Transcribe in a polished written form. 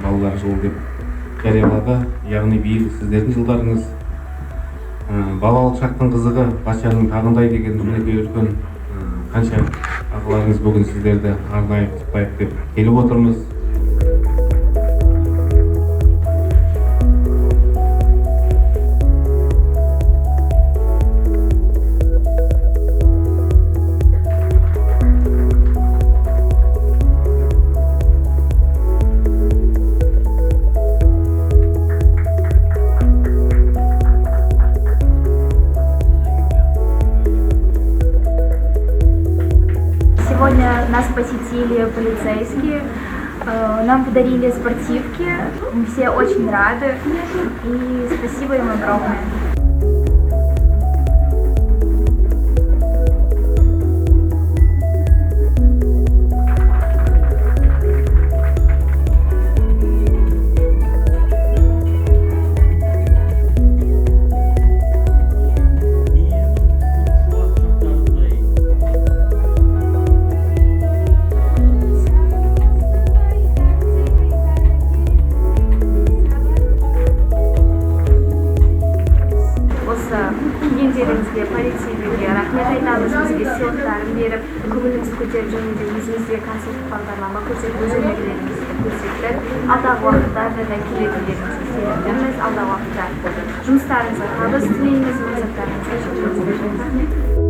балалар жылы деп жариялады. Яғни биыл сіздердің жылдарыңыз. Балалық шақтың қызығы патшаның тағындай деген мінекей үлкен қанша ағаларыңыз бүгін сіздерді арнайы құттықтайық деп келіп отырмыз. Сегодня нас посетили полицейские, нам подарили спортивки, мы все очень рады и спасибо им огромное. Келгендеріңізге, полицейлерге рахмет айтамыз, бізге сыйлықтарын беріп, көңіліміз көтеріп жөнінде өзімізге концерттік бағдарлама көрсетіп, өз өнерлеріңізді көрсетіп, алдағы уақыттарда да келетіндеріңізге сенімдіміз. Алдағы уақытта жұмыстарыңызға табыс тілейміз, мақсаттарыңызға жетуіңізге.